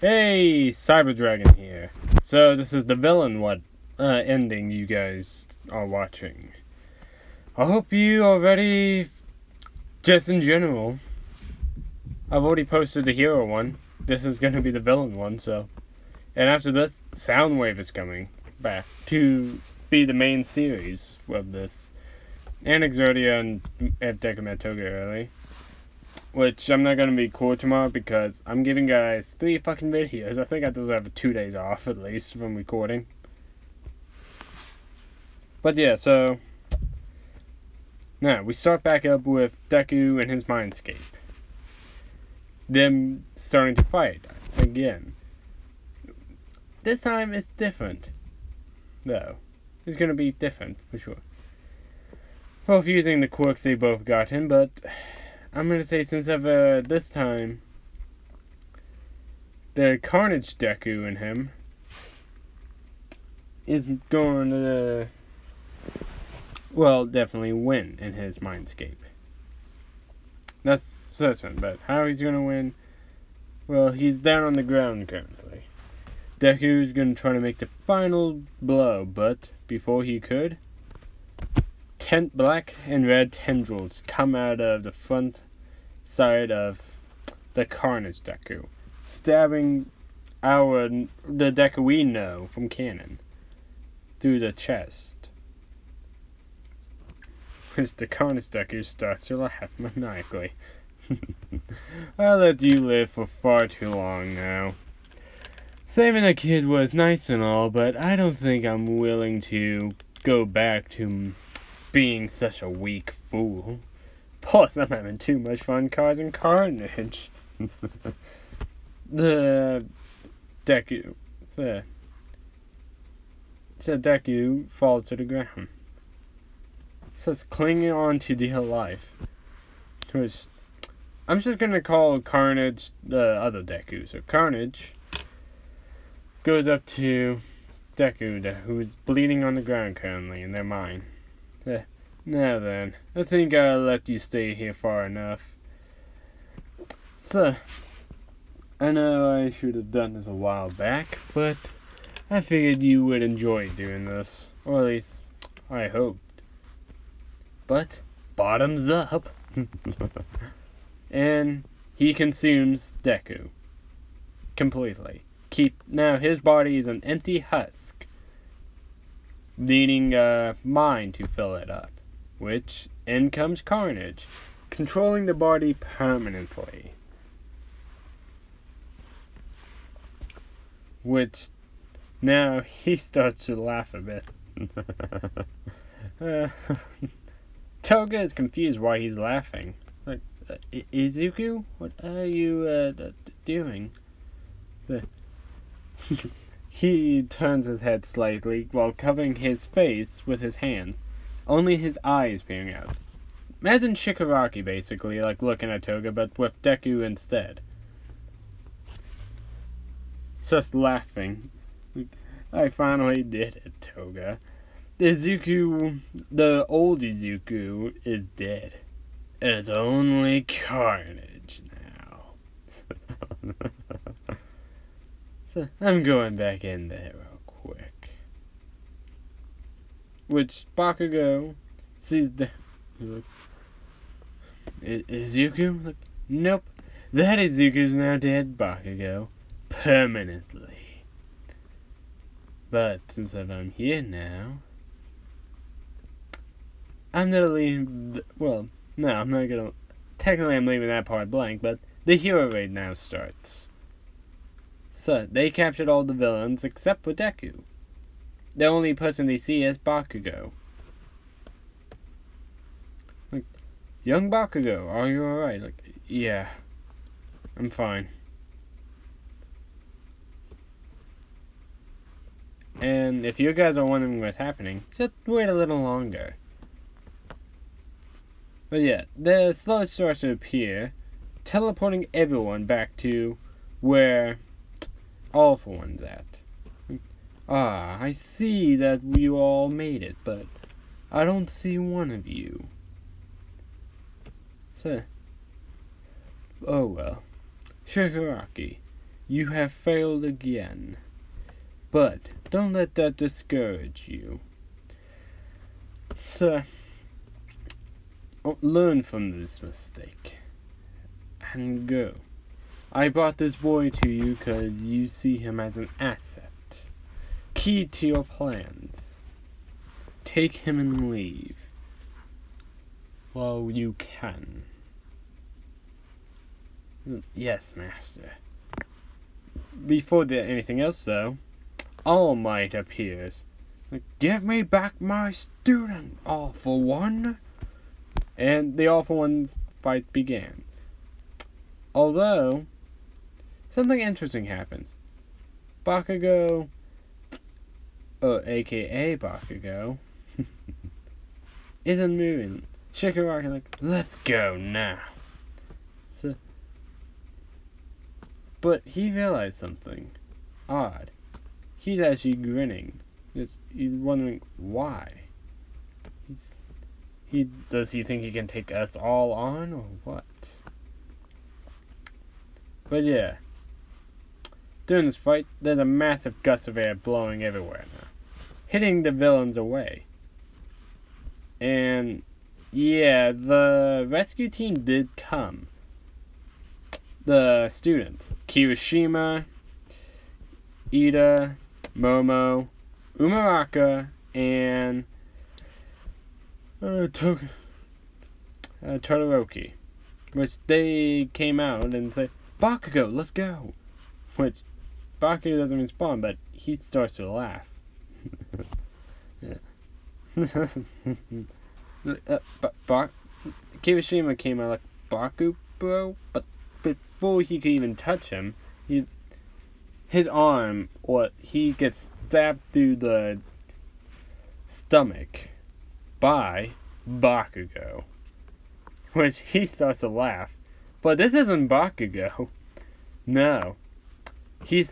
Hey, Cyber Dragon here. So this is the villain ending you guys are watching. I hope you are ready. Just in general, I've already posted the hero one. This is going to be the villain one. And after this, Soundwave is coming back to be the main series of this, and Exodia and Deku early. Which I'm not going to record tomorrow because I'm giving guys 3 fucking videos. I think I deserve 2 days off at least from recording. But yeah, so now we start back up with Deku and his mindscape. Them starting to fight again. This time it's different, though. It's going to be different for sure. Both using the quirks they both got in, but I'm going to say since this time, the Carnage Deku in him is going to, definitely win in his mindscape. That's certain, but how he's going to win? Well, he's down on the ground currently. Deku's going to try to make the final blow, but before he could, black and red tendrils come out of the front side of the Carnage Deku, stabbing the Deku we know from canon through the chest. Which the Carnage Deku starts to laugh maniacally. I'll let you live for far too long now. Saving a kid was nice and all, but I don't think I'm willing to go back to being such a weak fool. Plus, I'm having too much fun causing carnage. The Deku falls to the ground. So it's clinging on to dear life. Which I'm just gonna call Carnage the other Deku. So Carnage goes up to Deku, who is bleeding on the ground currently in their mind. Now then, I think I'll let you stay here far enough. So, I know I should have done this a while back, but I figured you would enjoy doing this. Or at least, I hoped. But, bottoms up. And he consumes Deku. Completely. Now his body is an empty husk, needing a mind to fill it up. Which, in comes Carnage, controlling the body permanently. Which, now he starts to laugh a bit. Toga is confused why he's laughing. Like, Izuku? What are you doing? He turns his head slightly while covering his face with his hand. Only his eyes peering out. Imagine Shigaraki basically, like looking at Toga, but with Deku instead. Just laughing. I finally did it, Toga. The old Izuku is dead. It's only Carnage now. So I'm going back in there real quick. Which Bakugo sees Izuku? Like, nope. That Izuku's now dead, Bakugo. Permanently. But since I'm here now, I'm gonna leave. No, I'm not gonna. Technically, I'm leaving that part blank, but the hero raid now starts. So, they captured all the villains except for Deku. The only person they see is Bakugo. Like, young Bakugo, are you alright? Like, yeah, I'm fine. And if you guys are wondering what's happening, just wait a little longer. But yeah, the sludge starts to appear, teleporting everyone back to where All For One's at. I see that you all made it, but I don't see one of you. So, oh well. Shigaraki, You have failed again. But don't let that discourage you. So, learn from this mistake. And go. I brought this boy to you because you see him as an asset. Key to your plans. Take him and leave. Well, you can. Yes, Master. Before anything else, though, All Might appears. Give me back my student, Awful One! And the Awful One's fight began. Although, something interesting happens. Bakugo, aka Bakugo, isn't moving. Shigaraki like, let's go now. So, but he realized something odd. He's actually grinning. He's wondering why. Does he think he can take us all on or what? But yeah, during this fight, there's a massive gust of air blowing everywhere now, hitting the villains away. And yeah, the rescue team did come. The students, Kirishima, Ida, Momo, Umaraka, and Todoroki, which they came out and said, Bakugo, let's go. Which Bakugo doesn't respond, but he starts to laugh. Kirishima came out like, Baku, bro? But before he could even touch him, his arm, he gets stabbed through the stomach by Bakugo. Which he starts to laugh. But this isn't Bakugo. No. It's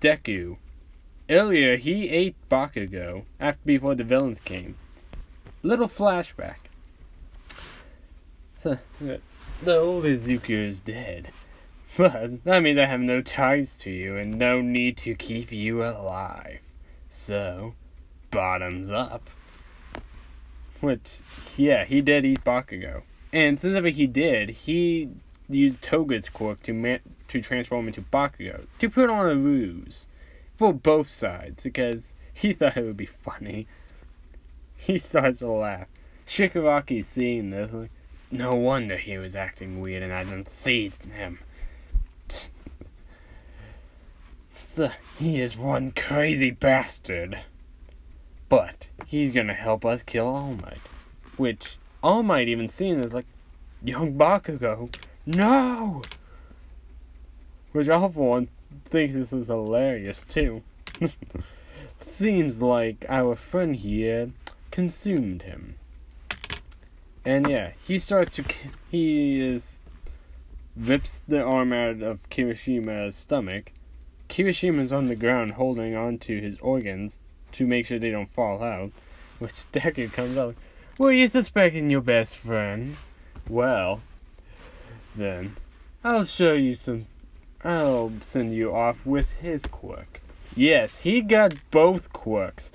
Deku. Earlier, he ate Bakugo before the villains came. Little flashback. The old Izuku is dead. But that means I have no ties to you and no need to keep you alive. So, bottoms up. Which, yeah, he did eat Bakugo. And since ever he did, he used Toga's quirk to transform into Bakugo. To put on a ruse. For both sides, because he thought it would be funny. He starts to laugh. Shigaraki seeing this, like, no wonder he was acting weird and I didn't see him. So, he is one crazy bastard. But, he's gonna help us kill All Might. Which, All Might even seeing this, like, young Bakugo, no! Which Awful One thinks this is hilarious, too. Seems like our friend here consumed him. And yeah, rips the arm out of Kirishima's stomach. Kirishima's on the ground holding on to his organs to make sure they don't fall out. Which Deku comes out, were you suspecting your best friend? Well, then, I'll send you off with his quirk. Yes, he got both quirks.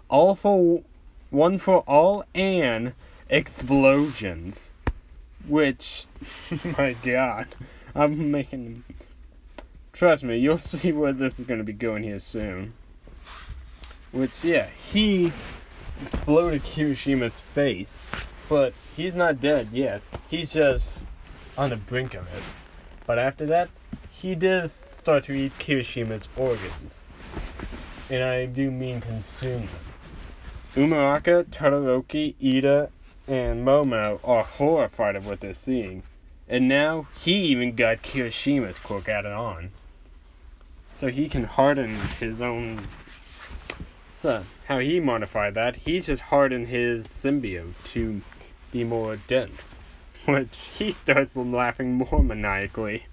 One for all and explosions. Which, my god, I'm making... Trust me, you'll see where this is going to be going here soon. Which, yeah, he exploded Kirishima's face, but he's not dead yet. He's just on the brink of it. But after that, he does start to eat Kirishima's organs. And I do mean consume them. Umaraka, Todoroki, Ida, and Momo are horrified of what they're seeing. And now, he even got Kirishima's quirk added on. So he can harden his own... So, how he modified that, he's just hardened his symbiote to be more dense. Which, he starts laughing more maniacally.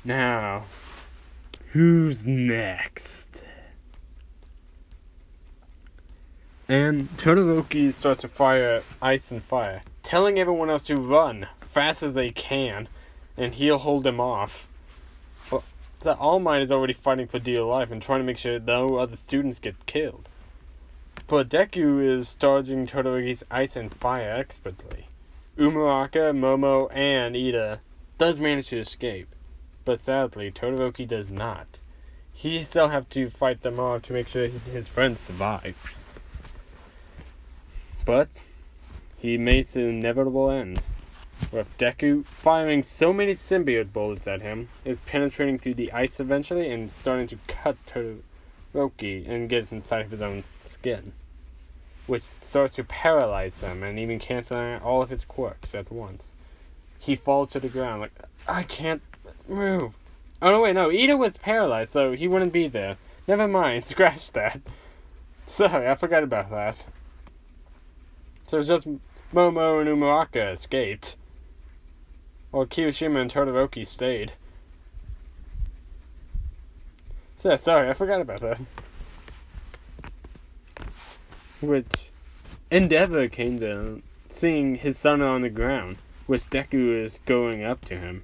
Now, who's next? And Todoroki starts to fire ice and fire, telling everyone else to run fast as they can. and he'll hold him off. Well, so All Might is already fighting for dear life and trying to make sure no other students get killed. But Deku is dodging Todoroki's ice and fire expertly. Umuraka, Momo, and Ida does manage to escape, but sadly, Todoroki does not. He still have to fight them off to make sure his friends survive. But he makes the inevitable end, with Deku firing so many symbiote bullets at him, is penetrating through the ice eventually and starting to cut Todoroki and get inside of his own skin, which starts to paralyze him and even canceling out all of his quirks at once. He falls to the ground like, I can't move. Oh no, wait, no, Ida was paralyzed, so he wouldn't be there. Never mind, scratch that. Sorry, I forgot about that. So it's just Momo and Umuraka escaped, while Kirishima and Todoroki stayed. So, sorry, I forgot about that. Which Endeavor came to, seeing his son on the ground, which Deku is going up to him.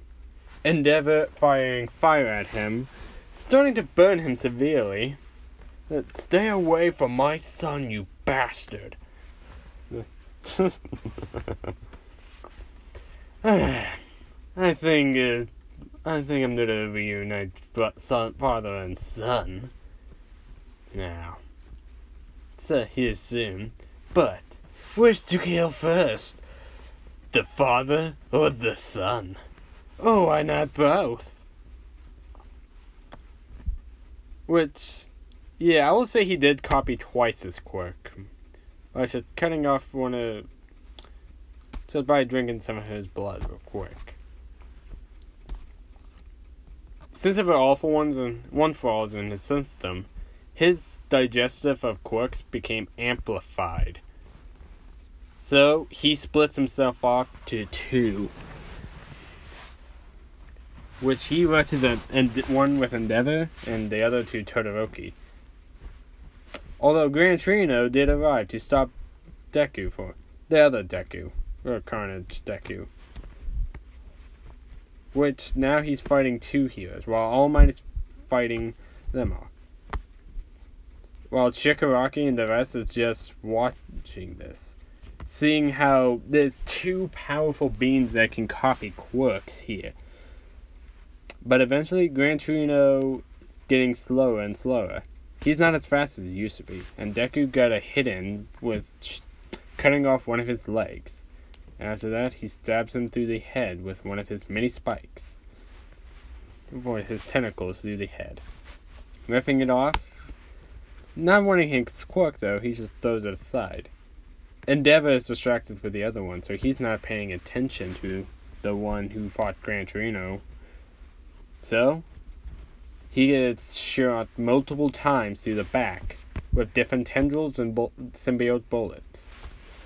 Endeavor firing fire at him, starting to burn him severely. Stay away from my son, you bastard. I think I'm gonna reunite father and son now. So here soon, but which to kill first? The father or the son? Oh, why not both? Which, yeah, I will say he did copy twice his quirk. I said cutting off just by drinking some of his blood real quick. Since there were awful ones and one falls in his system, his digestive of quirks became amplified. So he splits himself off to two, which he rushes one with Endeavor and the other to Todoroki. Although Gran Torino did arrive to stop Deku for the other Deku, or Carnage Deku. Which now he's fighting two heroes, while All Might is fighting them all. While Shigaraki and the rest is just watching this. Seeing how there's two powerful beings that can copy quirks here. But eventually Gran Torino getting slower and slower. He's not as fast as he used to be, and Deku got a hit in with cutting off one of his legs. After that, he stabs him through the head with one of his many spikes. Or his tentacles through the head. Ripping it off. Not wanting his quirk though, he just throws it aside. Endeavor is distracted with the other one, so he's not paying attention to the one who fought Gran Torino. So, he gets shot multiple times through the back with different tendrils and symbiote bullets,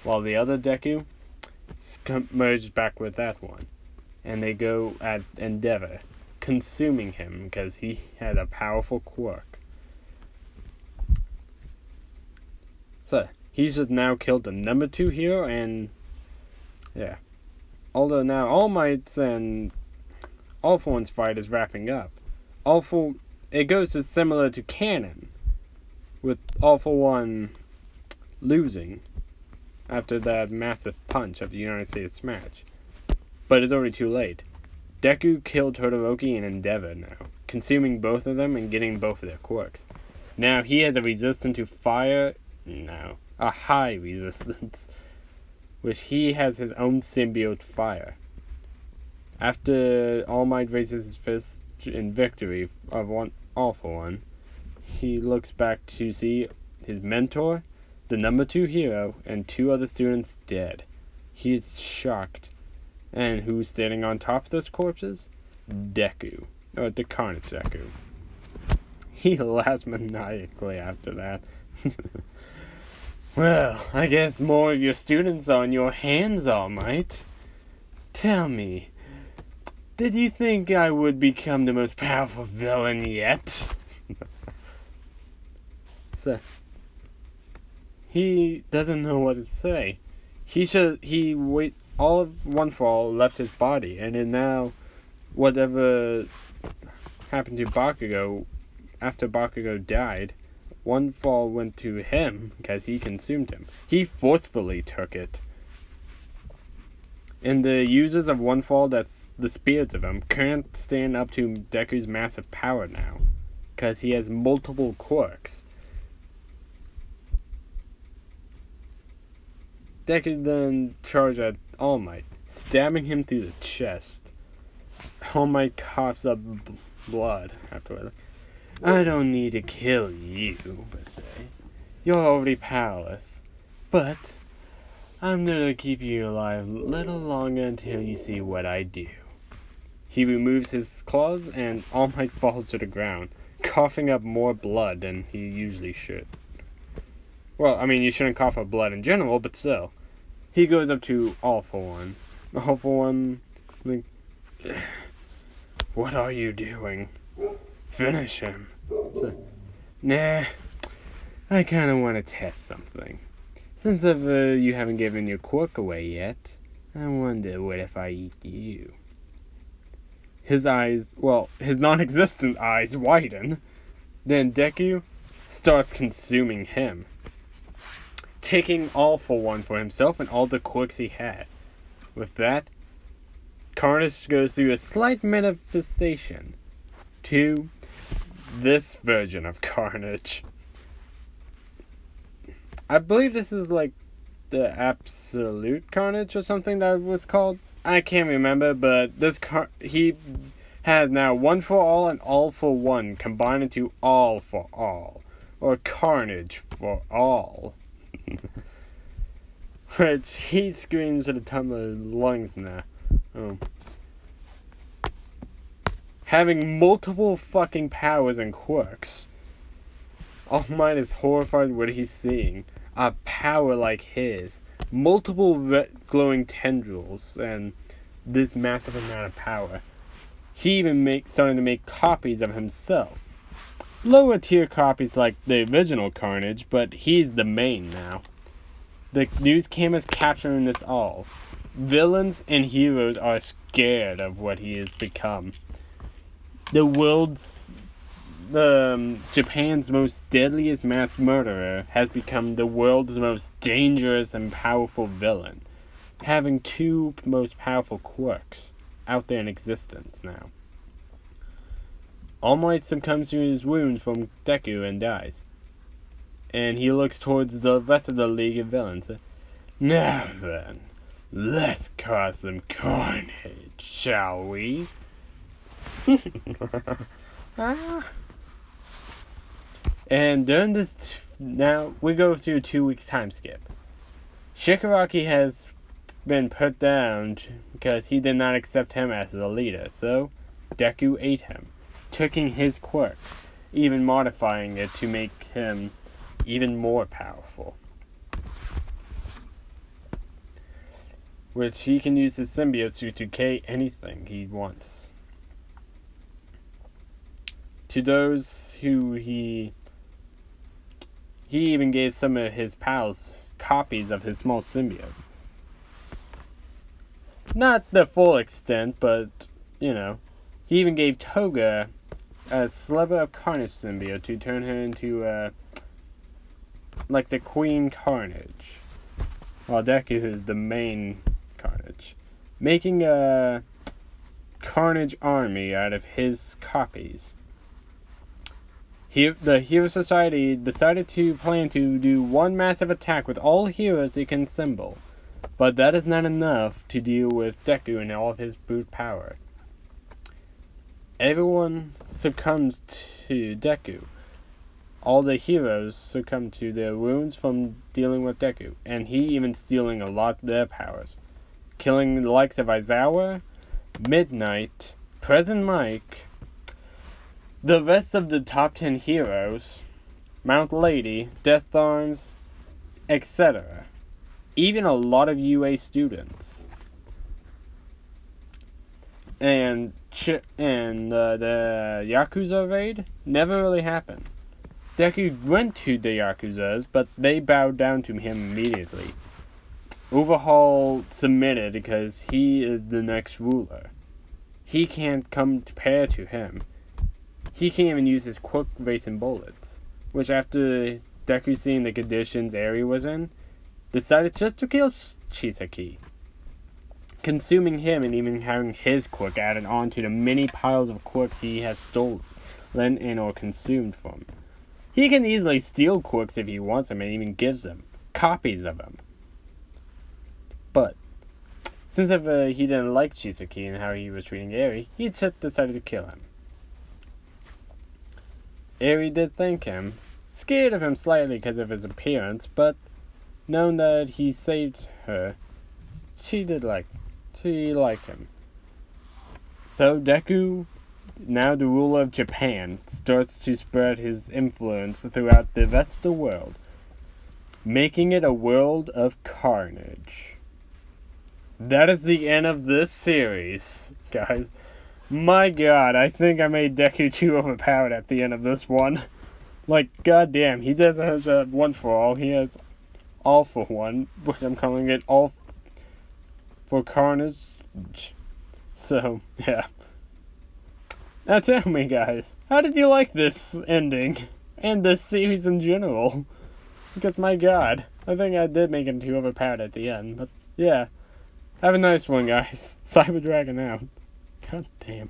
while the other Deku merges back with that one, and they go at Endeavor, consuming him because he had a powerful quirk. So, he's just now killed the number 2 hero, and yeah. Although now All Might's and All For One's fight is wrapping up. It goes to similar to Canon, with All For One losing after that massive punch of the United States match. But it's already too late. Deku killed Todoroki and Endeavor now, consuming both of them and getting both of their quirks. Now he has a resistance to fire, a high resistance, which he has his own symbiote fire. After All Might raises his fist in victory of All For One, he looks back to see his mentor, the number 2 hero, and 2 other students dead. He is shocked. And who's standing on top of those corpses? Deku. Or the Carnage Deku. He laughs maniacally after that. Well, I guess more of your students are on your hands, All Might. Tell me, did you think I would become the most powerful villain yet? So, he doesn't know what to say. All of One For All left his body and is now whatever happened to Bakugo after Bakugo died, one fall went to him because he consumed him. He forcefully took it. And the users of one fall, that's the spirits of him, can't stand up to Deku's massive power now because he has multiple quirks. Deku then charged at All Might, stabbing him through the chest. All Might coughs up blood afterward. I don't need to kill you, per se. You're already powerless. But I'm gonna keep you alive a little longer until you see what I do. He removes his claws and All Might falls to the ground, coughing up more blood than he usually should. Well, I mean, you shouldn't cough up blood in general, but still. He goes up to All For One. All For One, like, what are you doing? Finish him. So, nah, I kinda wanna test something. Since you haven't given your quirk away yet, I wonder what if I eat you. His eyes, well, his non-existent eyes widen. Then Deku starts consuming him, taking All For One for himself and all the quirks he had. With that, Carnage goes through a slight manifestation to this version of Carnage. I believe this is like the Absolute Carnage or something that was called. I can't remember, but he has now One For All and All For One combined into All For All, or Carnage for All. Which he screams at the top of his lungs now. Having multiple fucking powers and quirks. All Might is horrified what he's seeing. A power like his. Multiple glowing tendrils and this massive amount of power. He even starting to make copies of himself. Lower tier copies like the original Carnage, but he's the main now. The news cameras capturing this all. Villains and heroes are scared of what he has become. Japan's most deadliest mass murderer has become the world's most dangerous and powerful villain, having two most powerful quirks out there in existence now. All Might succumbs to his wounds from Deku and dies. And he looks towards the rest of the League of Villains. Now then, let's cause some carnage, shall we? And during this, now we go through a 2 week time skip. Shigaraki has been put down because he did not accept him as the leader, so Deku ate him, taking his quirk, even modifying it to make him even more powerful. Which he can use his symbiote to decay anything he wants. To those who he even gave some of his pals copies of his small symbiote. Not the full extent, but, you know. He even gave Toga a sliver of Carnage symbiote to turn her into, like the Queen Carnage. While Deku is the main Carnage. Making a Carnage army out of his copies. The Hero Society decided to plan to do one massive attack with all heroes they can assemble, but that is not enough to deal with Deku and all of his brute power. Everyone succumbs to Deku. All the heroes succumb to their wounds from dealing with Deku, and he even stealing a lot of their powers, killing the likes of Aizawa, Midnight, Present Mike, the rest of the top 10 heroes, Mount Lady, Death Arms, etc. Even a lot of UA students. And the Yakuza raid never really happened. Deku went to the Yakuzas, but they bowed down to him immediately. Overhaul submitted because he is the next ruler. he can't compare to him. He can't even use his quick racing bullets, which after Deku seeing the conditions Eri was in, decided just to kill Chisaki, consuming him and even having his quick added onto the many piles of quicks he has stolen and or consumed from. He can easily steal quicks if he wants them and even gives them copies of them. But since he didn't like Chisaki and how he was treating Eri, he just decided to kill him. Eri did thank him, scared of him slightly because of his appearance, but knowing that he saved her, she liked him. So Deku, now the ruler of Japan, starts to spread his influence throughout the rest of the world, making it a world of carnage. That is the end of this series, guys. My god, I think I made Deku too overpowered at the end of this one. Like, goddamn, he doesn't have a one for all, he has all for one, which I'm calling it all for Carnage. So, yeah. Now tell me, guys, how did you like this ending? And this series in general? Because, my god, I think I did make him too overpowered at the end, but, yeah. Have a nice one, guys. Cyber Dragon out. God damn.